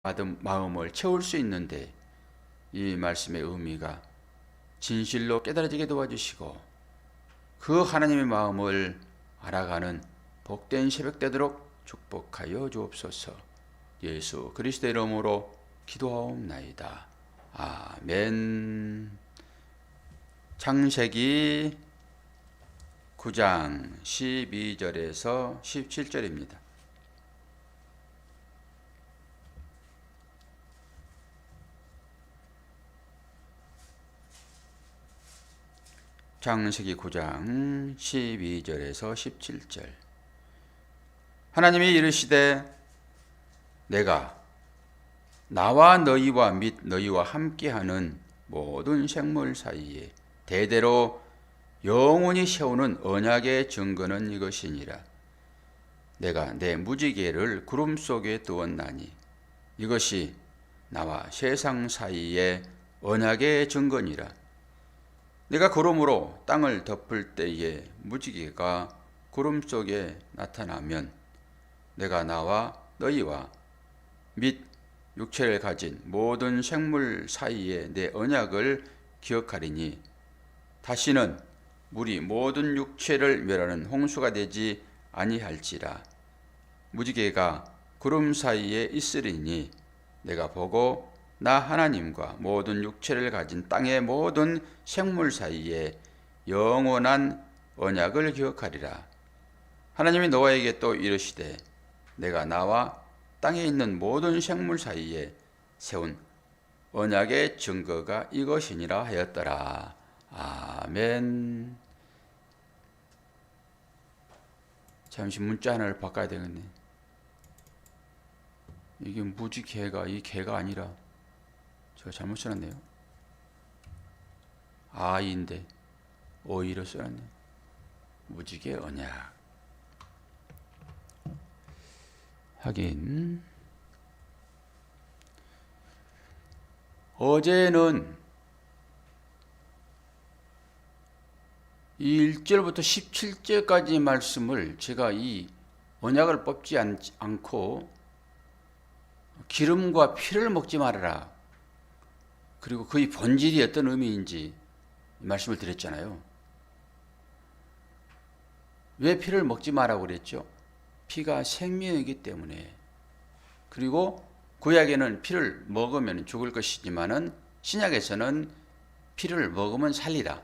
받은 마음을 채울 수 있는데 이 말씀의 의미가 진실로 깨달아지게 도와주시고 그 하나님의 마음을 알아가는 복된 새벽 되도록 축복하여 주옵소서. 예수 그리스도의 이름으로 기도하옵나이다. 아멘. 창세기 9장 12절에서 17절입니다. 창세기 9장 12절에서 17절. 하나님이 이르시되 내가 나와 너희와 및 너희와 함께하는 모든 생물 사이에 대대로 영원히 세우는 언약의 증거는 이것이니라. 내가 내 무지개를 구름 속에 두었나니 이것이 나와 세상 사이의 언약의 증거니라. 내가 구름으로 땅을 덮을 때에 무지개가 구름 속에 나타나면 내가 나와 너희와 및 육체를 가진 모든 생물 사이에 내 언약을 기억하리니 다시는 물이 모든 육체를 멸하는 홍수가 되지 아니할지라. 무지개가 구름 사이에 있으리니 내가 보고 나 하나님과 모든 육체를 가진 땅의 모든 생물 사이에 영원한 언약을 기억하리라. 하나님이 노아에게 또 이르시되 내가 나와 땅에 있는 모든 생물 사이에 세운 언약의 증거가 이것이니라 하였더라. 아멘. 잠시 문자 하나를 바꿔야 되겠네. 이게 무지개가 이 개가 아니라 제가 잘못 써놨네요. 아이인데 어이로 써놨네. 무지개 언약. 하긴 어제는 이 1절부터 17절까지 말씀을 제가 이 언약을 뽑지 않고 기름과 피를 먹지 말아라, 그리고 그의 본질이 어떤 의미인지 말씀을 드렸잖아요. 왜 피를 먹지 말라고 그랬죠? 피가 생명이기 때문에. 그리고 구약에는 피를 먹으면 죽을 것이지만은 신약에서는 피를 먹으면 살리라.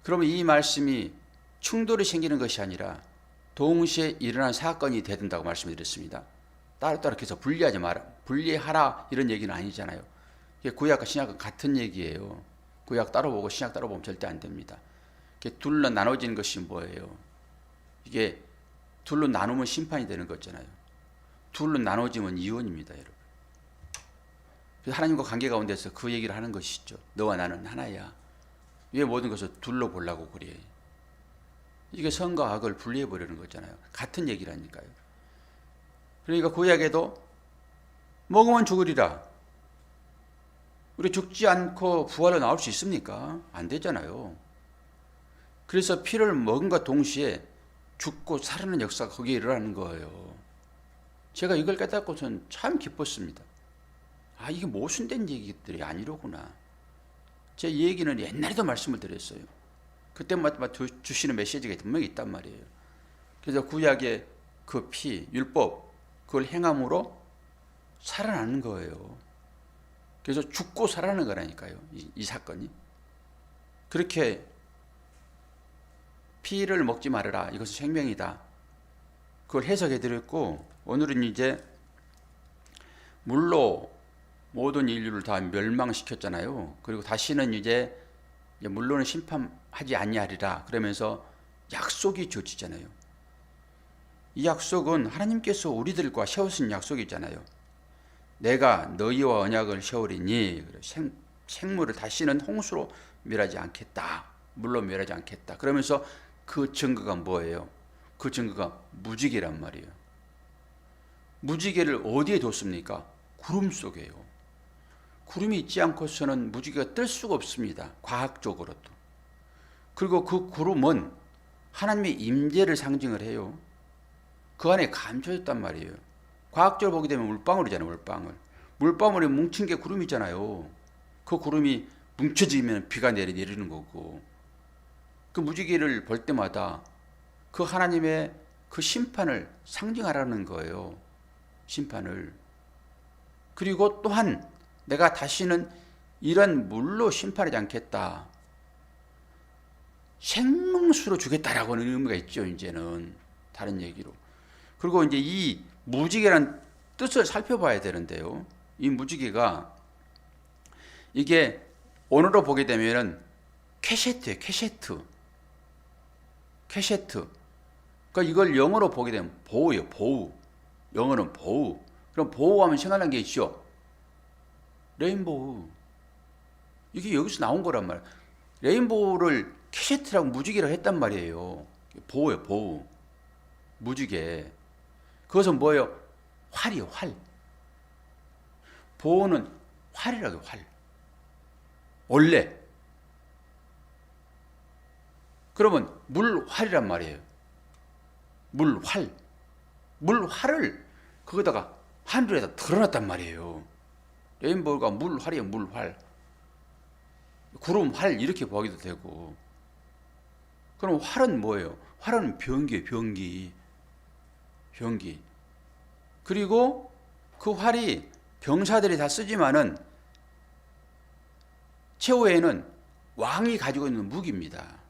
그러면 이 말씀이 충돌이 생기는 것이 아니라 동시에 일어난 사건이 되든다고 말씀드렸습니다. 따로따로 해서 분리하지 마라, 분리하라 이런 얘기는 아니잖아요. 이게 구약과 신약은 같은 얘기예요. 구약 따로 보고 신약 따로 보면 절대 안 됩니다. 이게 둘로 나눠진 것이 뭐예요? 이게 둘로 나누면 심판이 되는 거잖아요. 둘로 나눠지면 이혼입니다, 여러분. 하나님과 관계 가운데서 그 얘기를 하는 것이죠. 너와 나는 하나야. 왜 모든 것을 둘로 보려고 그래? 이게 선과 악을 분리해 버리는 거잖아요. 같은 얘기라니까요. 그러니까 구약에도 먹으면 죽으리라. 우리 죽지 않고 부활로 나올 수 있습니까? 안 되잖아요. 그래서 피를 먹은과 동시에 죽고 살아나는 역사가 거기에 일어나는 거예요. 제가 이걸 깨닫고선 참 기뻤습니다. 아, 이게 모순된 얘기들이 아니로구나. 제 얘기는 옛날에도 말씀을 드렸어요. 그때마다 주시는 메시지가 분명히 있단 말이에요. 그래서 구약의 그 피, 율법, 그걸 행함으로 살아나는 거예요. 그래서 죽고 살아나는 거라니까요, 이 사건이. 그렇게 피를 먹지 말아라, 이것은 생명이다, 그걸 해석해 드렸고, 오늘은 이제 물로 모든 인류를 다 멸망시켰잖아요. 그리고 다시는 이제 물로는 심판하지 아니하리라 그러면서 약속이 주어지잖아요. 이 약속은 하나님께서 우리들과 세우신 약속이잖아요. 내가 너희와 언약을 세우리니 생물을 다시는 홍수로 멸하지 않겠다, 물로 멸하지 않겠다. 그러면서 그 증거가 뭐예요? 그 증거가 무지개란 말이에요. 무지개를 어디에 뒀습니까? 구름 속에요. 구름이 있지 않고서는 무지개가 뜰 수가 없습니다, 과학적으로도. 그리고 그 구름은 하나님의 임재를 상징을 해요. 그 안에 감춰졌단 말이에요. 과학적으로 보게 되면 물방울이잖아요. 물방울에 뭉친 게 구름이잖아요. 그 구름이 뭉쳐지면 비가 내리는 거고, 그 무지개를 볼 때마다 그 하나님의 그 심판을 상징하라는 거예요. 심판을. 그리고 또한 내가 다시는 이런 물로 심판하지 않겠다. 생명수로 주겠다라고는 의미가 있죠. 이제는 다른 얘기로. 그리고 이제 이 무지개란 뜻을 살펴봐야 되는데요. 이 무지개가 이게 언어로 보게 되면은 캐세트예요. 캐세트. 그러니까 이걸 영어로 보게 되면 보우예요. 보우. 영어는 보우. 그럼 보우하면 생각나는 게 있죠. 레인보우. 이게 여기서 나온 거란 말이에요. 레인보우를 캐세트라고 무지개라고 했단 말이에요. 보우예요. 보우. 무지개. 그것은 뭐예요? 활이에요. 활. 보우는 활이라고. 활. 원래. 그러면 물활이란 말이에요. 물활. 물활을 거기다가 하늘에다 드러났단 말이에요. 레인보우가 물활이에요. 물활. 구름활 이렇게 보기도 되고. 그럼 활은 뭐예요? 활은 병기예요. 병기. 그리고 그 활이 병사들이 다 쓰지만은 최후에는 왕이 가지고 있는 무기입니다.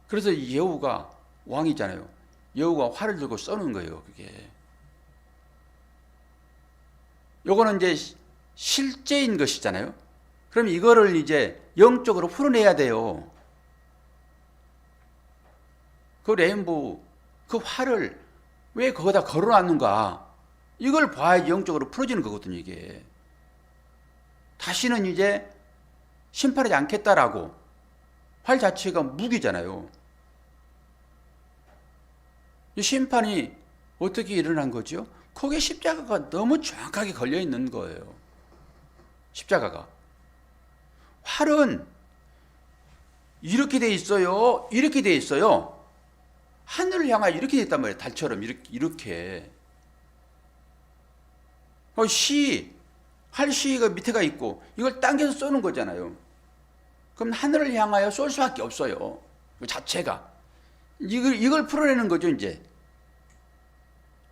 그래서 여우가 왕이잖아요. 여우가 활을 들고 쏘는 거예요. 그게. 요거는 이제 실제인 것이잖아요. 그럼 이거를 이제 영적으로 풀어내야 돼요. 그 레인보우, 그 활을 왜 거기다 걸어놨는가? 이걸 봐야지 영적으로 풀어지는 거거든요, 이게. 다시는 이제 심판하지 않겠다라고. 활 자체가 무기잖아요. 이 심판이 어떻게 일어난 거죠? 거기에 십자가가 너무 정확하게 걸려 있는 거예요. 십자가가. 활은 이렇게 돼 있어요. 이렇게 돼 있어요. 하늘을 향하여 이렇게 돼 있단 말이에요. 달처럼 이렇게. 활 시가 밑에가 있고 이걸 당겨서 쏘는 거잖아요. 그럼 하늘을 향하여 쏠 수밖에 없어요. 그 자체가. 이걸 풀어내는 거죠, 이제.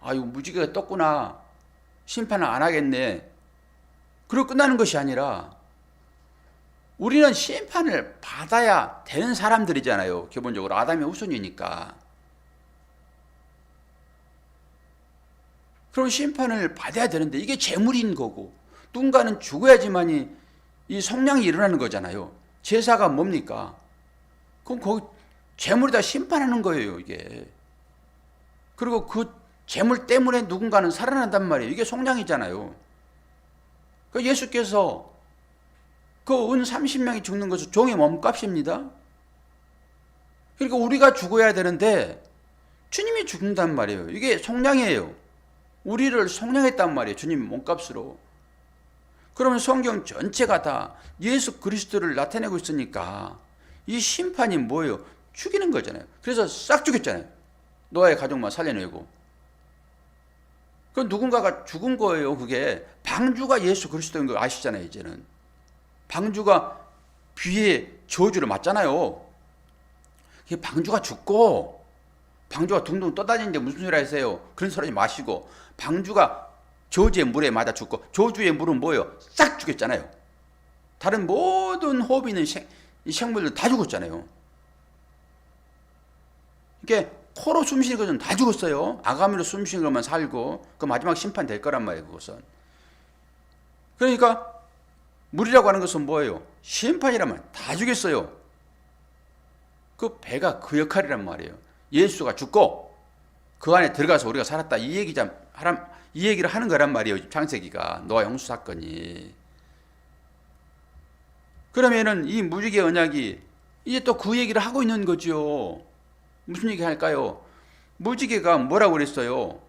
아유, 무지개가 떴구나. 심판을 안 하겠네. 그리고 끝나는 것이 아니라 우리는 심판을 받아야 되는 사람들이잖아요. 기본적으로 아담의 후손이니까. 그럼 심판을 받아야 되는데 이게 재물인 거고 누군가는 죽어야지만이 이 성량이 일어나는 거잖아요. 제사가 뭡니까? 그럼 거기 재물에다 심판하는 거예요, 이게. 그리고 그 재물 때문에 누군가는 살아난단 말이에요. 이게 속량이잖아요. 그 예수께서 그 은 30명이 죽는 것은 종의 몸값입니다. 그러니까 우리가 죽어야 되는데 주님이 죽는단 말이에요. 이게 속량이에요. 우리를 속량했단 말이에요. 주님 몸값으로. 그러면 성경 전체가 다 예수 그리스도를 나타내고 있으니까 이 심판이 뭐예요? 죽이는 거잖아요. 그래서 싹 죽였잖아요. 노아의 가족만 살려내고. 그 누군가가 죽은 거예요. 그게 방주가 예수 그리스도인 거 아시잖아요. 이제는 방주가 비에 저주를 맞잖아요. 방주가 죽고 방주가 둥둥 떠다니는데 무슨 소리 하세요? 그런 소리 하지 마시고 방주가 저주의 물에 맞아 죽고 저주의 물은 뭐예요? 싹 죽였잖아요. 다른 모든 호흡 있는 생물들 다 죽었잖아요. 이게 코로 숨쉬는 것은 다 죽었어요. 아가미로 숨쉬는 것만 살고 그 마지막 심판 될 거란 말이에요. 그것은. 그러니까 물이라고 하는 것은 뭐예요? 심판이라면 다 죽였어요. 그 배가 그 역할이란 말이에요. 예수가 죽고 그 안에 들어가서 우리가 살았다. 이 얘기를 하는 거란 말이에요. 창세기가 노아 홍수 사건이. 그러면은 이 무지개 언약이 이제 또 그 얘기를 하고 있는 거죠. 무슨 얘기 할까요? 무지개가 뭐라고 그랬어요?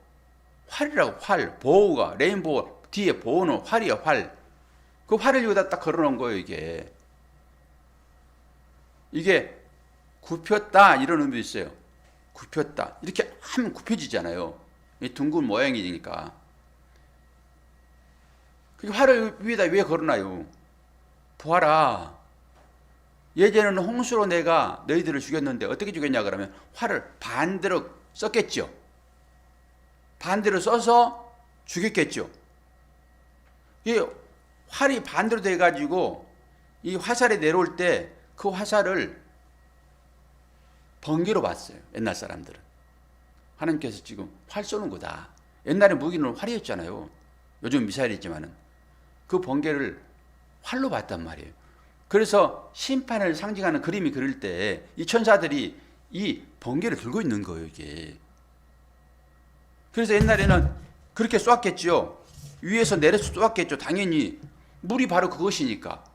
활이라고. 활. 보호가 레인보우 뒤에 보호는 활이야. 활. 그 활을 여기다 딱 걸어놓은 거예요. 이게 굽혔다 이런 의미도 있어요. 굽혔다. 이렇게 하면 굽혀지잖아요. 이 둥근 모양이니까. 그 활을 위에다 왜 걸어놔요? 보아라. 예전에는 홍수로 내가 너희들을 죽였는데 어떻게 죽였냐 그러면 활을 반대로 썼겠죠. 반대로 써서 죽였겠죠. 이 활이 반대로 돼가지고 이 화살이 내려올 때 그 화살을 번개로 봤어요. 옛날 사람들은. 하나님께서 지금 활 쏘는 거다. 옛날에 무기는 활이었잖아요. 요즘 미사일이지만은 그 번개를 활로 봤단 말이에요. 그래서 심판을 상징하는 그림이 그릴 때 이 천사들이 이 번개를 들고 있는 거예요, 이게. 그래서 옛날에는 그렇게 쏘았겠죠. 위에서 내려서 쏘았겠죠. 당연히 물이 바로 그것이니까.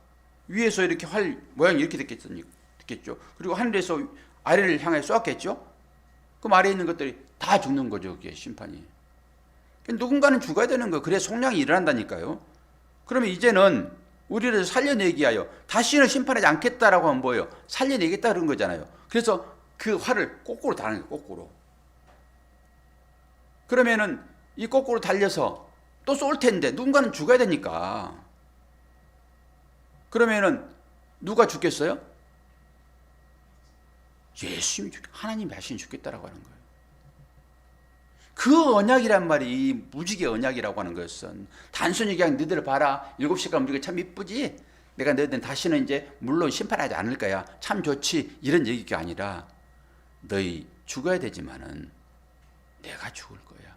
위에서 이렇게 활 모양이 이렇게 됐겠죠. 그리고 하늘에서 아래를 향해 쏘았겠죠. 그럼 아래에 있는 것들이 다 죽는 거죠, 그게 심판이. 누군가는 죽어야 되는 거예요. 그래야 속량이 일어난다니까요. 그러면 이제는 우리를 살려내기 위하여 다시는 심판하지 않겠다라고 하면 뭐예요? 살려내겠다 그런 거잖아요. 그래서 그 활을 거꾸로 다는 거예요. 거꾸로. 그러면은 이 거꾸로 달려서 또 쏠 텐데 누군가는 죽어야 되니까. 그러면은 누가 죽겠어요? 예수님이 하나님이 하신 죽겠다라고 하는 거예요. 그 언약이란 말이 이 무지개 언약이라고 하는 것은 단순히 그냥 너희들 봐라 7시간 무지개 참 이쁘지? 내가 너희들 다시는 이제 물론 심판하지 않을 거야 참 좋지 이런 얘기가 아니라 너희 죽어야 되지만은 내가 죽을 거야.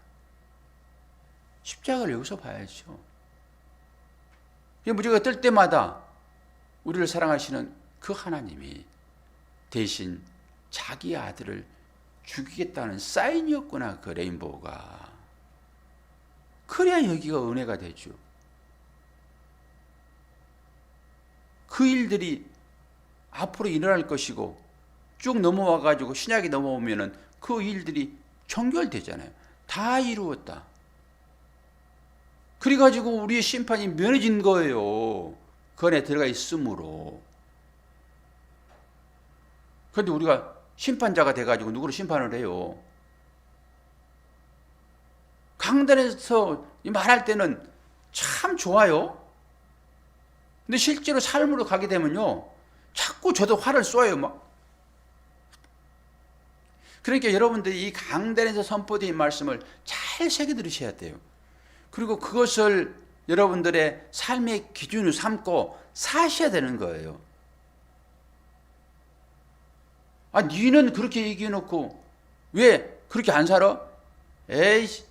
십자가를 여기서 봐야죠. 이 무지개가 뜰 때마다 우리를 사랑하시는 그 하나님이 대신 자기 아들을 죽이겠다는 사인이었구나, 그 레인보우가. 그래야 여기가 은혜가 되죠. 그 일들이 앞으로 일어날 것이고 쭉 넘어와가지고 신약이 넘어오면은 그 일들이 정결되잖아요. 다 이루었다. 그래가지고 우리의 심판이 면해진 거예요. 그 안에 들어가 있으므로. 그런데 우리가 심판자가 돼가지고 누구를 심판을 해요? 강단에서 말할 때는 참 좋아요. 근데 실제로 삶으로 가게 되면요, 자꾸 저도 화를 쏘아요, 막. 그러니까 여러분들이 이 강단에서 선포된 말씀을 잘 새겨 들으셔야 돼요. 그리고 그것을 여러분들의 삶의 기준으로 삼고 사셔야 되는 거예요. 아, 니는 그렇게 얘기해놓고 왜 그렇게 안 살아? 에이씨.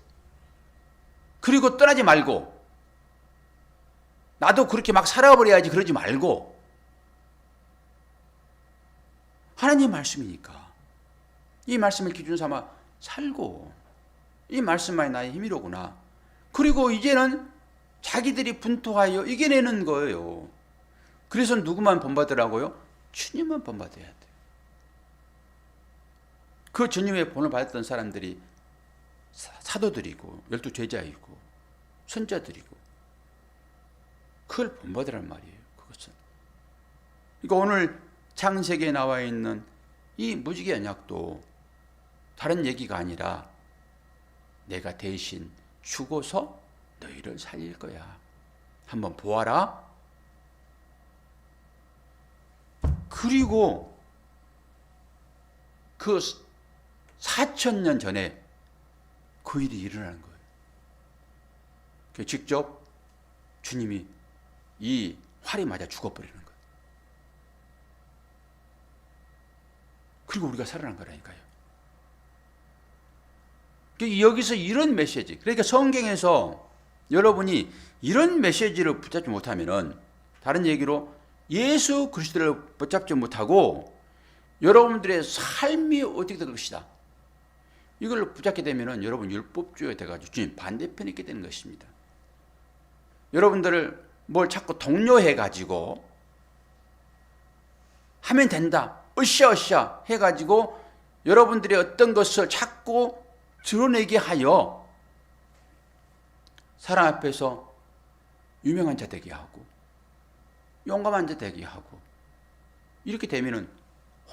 그리고 떠나지 말고 나도 그렇게 막 살아버려야지 그러지 말고 하나님 말씀이니까 이 말씀을 기준 삼아 살고 이 말씀만이 나의 힘이로구나. 그리고 이제는 자기들이 분투하여 이겨내는 거예요. 그래서 누구만 본받으라고요? 주님만 본받아야 돼요. 그 주님의 본을 받았던 사람들이 사도들이고 12 제자이고 선자들이고 그걸 본받으란 말이에요. 그것은. 그러니까 오늘 창세기에 나와 있는 이 무지개 언약도 다른 얘기가 아니라 내가 대신 죽어서 너희를 살릴 거야. 한번 보아라. 그리고 그 4000년 전에 그 일이 일어나는 거예요. 직접 주님이 이 활이 맞아 죽어버리는 거예요. 그리고 우리가 살아난 거라니까요. 여기서 이런 메시지, 그러니까 성경에서 여러분이 이런 메시지를 붙잡지 못하면은 다른 얘기로 예수 그리스도를 붙잡지 못하고 여러분들의 삶이 어떻게 될 것이다. 이걸 붙잡게 되면은 여러분 율법주의가 돼가지고 주님 반대편에 있게 되는 것입니다. 여러분들을 뭘 자꾸 독려해가지고 하면 된다, 으쌰으쌰 해가지고 여러분들의 어떤 것을 자꾸 드러내게 하여 사람 앞에서 유명한 자 되게 하고 용감한 자 되게 하고 이렇게 되면은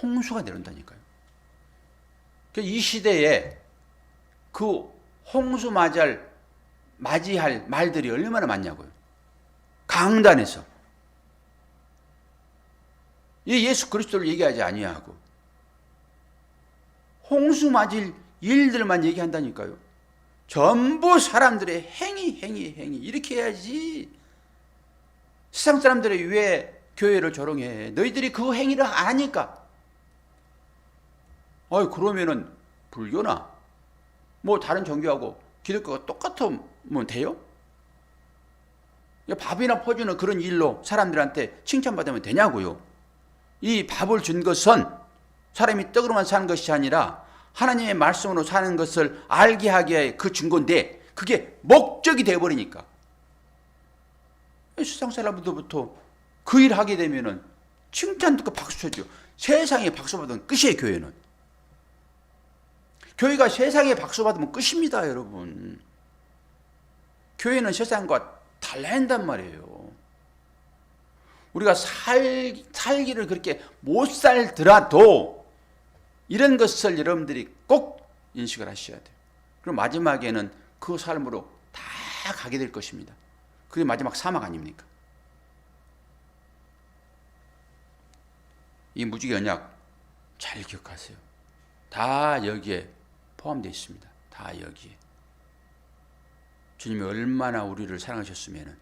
홍수가 내려온다니까요. 이 시대에 그 홍수 맞이할 말들이 얼마나 많냐고요. 강단에서. 이 예수 그리스도를 얘기하지 아니하고 홍수 맞을 일들만 얘기한다니까요. 전부 사람들의 행위 이렇게 해야지. 세상 사람들이 왜 교회를 조롱해? 너희들이 그 행위를 안 하니까. 그러면은 불교나 뭐 다른 종교하고 기독교가 똑같으면 돼요? 밥이나 퍼주는 그런 일로 사람들한테 칭찬받으면 되냐고요. 이 밥을 준 것은 사람이 떡으로만 사는 것이 아니라 하나님의 말씀으로 사는 것을 알게 하게 그 증거인데, 그게 목적이 되어버리니까 세상 사람들부터 그 일 하게 되면은 칭찬 듣고 박수 쳐줘. 세상에 박수 받으면 끝이에요. 교회가 세상에 박수 받으면 끝입니다, 여러분. 교회는 세상과 달라야 한단 말이에요. 우리가 살기를 그렇게 못 살더라도 이런 것을 여러분들이 꼭 인식을 하셔야 돼요. 그럼 마지막에는 그 삶으로 다 가게 될 것입니다. 그게 마지막 사막 아닙니까? 이 무지개 언약 잘 기억하세요. 다 여기에 포함되어 있습니다. 다 여기에. 주님이 얼마나 우리를 사랑하셨으면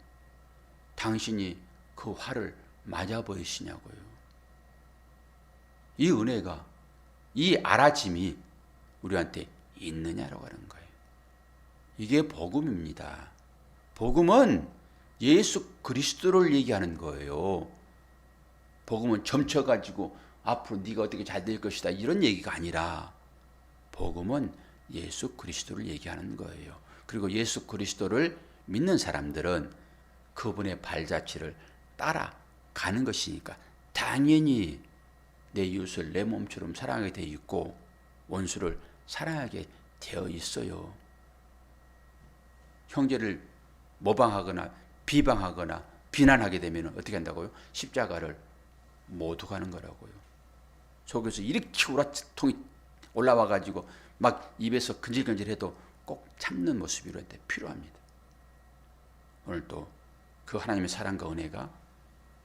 당신이 그 화를 맞아 보이시냐고요. 이 은혜가, 이 알아짐이 우리한테 있느냐라고 하는 거예요. 이게 복음입니다. 복음은 예수 그리스도를 얘기하는 거예요. 복음은 점쳐가지고 앞으로 네가 어떻게 잘 될 것이다 이런 얘기가 아니라, 복음은 예수 그리스도를 얘기하는 거예요. 그리고 예수 그리스도를 믿는 사람들은 그분의 발자취를 따라가는 것이니까 당연히 내 이웃을 내 몸처럼 사랑하게 되어 있고 원수를 사랑하게 되어 있어요. 형제를 모방하거나 비방하거나 비난하게 되면 어떻게 한다고요? 십자가를 못 가는 거라고요. 속에서 이렇게 우라통이 올라와가지고 막 입에서 근질근질해도 꼭 참는 모습이 필요합니다. 오늘 또 그 하나님의 사랑과 은혜가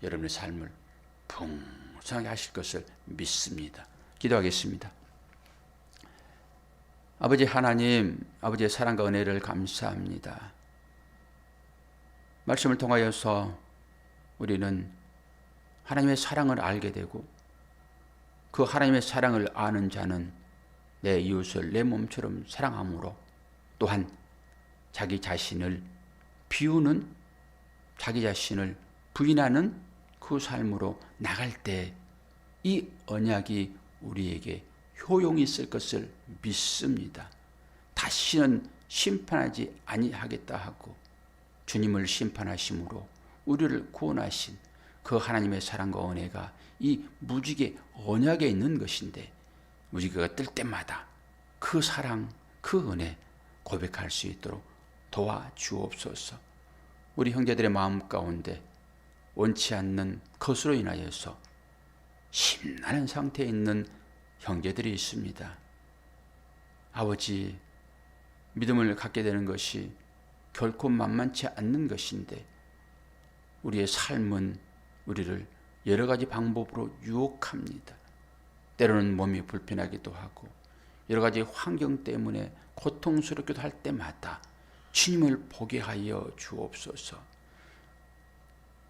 여러분의 삶을 풍성하게 하실 것을 믿습니다. 기도하겠습니다. 아버지 하나님, 아버지의 사랑과 은혜를 감사합니다. 말씀을 통하여서 우리는 하나님의 사랑을 알게 되고, 그 하나님의 사랑을 아는 자는 내 이웃을 내 몸처럼 사랑함으로, 또한 자기 자신을 비우는, 자기 자신을 부인하는 그 삶으로 나갈 때 이 언약이 우리에게 효용이 있을 것을 믿습니다. 다시는 심판하지 아니하겠다 하고 주님을 심판하심으로 우리를 구원하신 그 하나님의 사랑과 은혜가 이 무지개 언약에 있는 것인데, 무지개가 뜰 때마다 그 사랑, 그 은혜 고백할 수 있도록 도와주옵소서. 우리 형제들의 마음 가운데 원치 않는 것으로 인하여서 심란한 상태에 있는 형제들이 있습니다. 아버지, 믿음을 갖게 되는 것이 결코 만만치 않는 것인데 우리의 삶은 우리를 여러 가지 방법으로 유혹합니다. 때로는 몸이 불편하기도 하고 여러 가지 환경 때문에 고통스럽기도 할 때마다 주님을 보게 하여 주옵소서.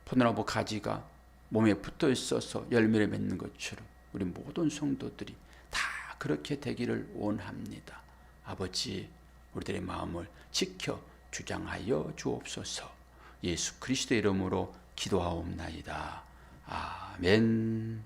포도나무 가지가 몸에 붙어 있어서 열매를 맺는 것처럼 우리 모든 성도들이 다 그렇게 되기를 원합니다. 아버지, 우리들의 마음을 지켜 주장하여 주옵소서. 예수 그리스도의 이름으로 기도하옵나이다. 아멘.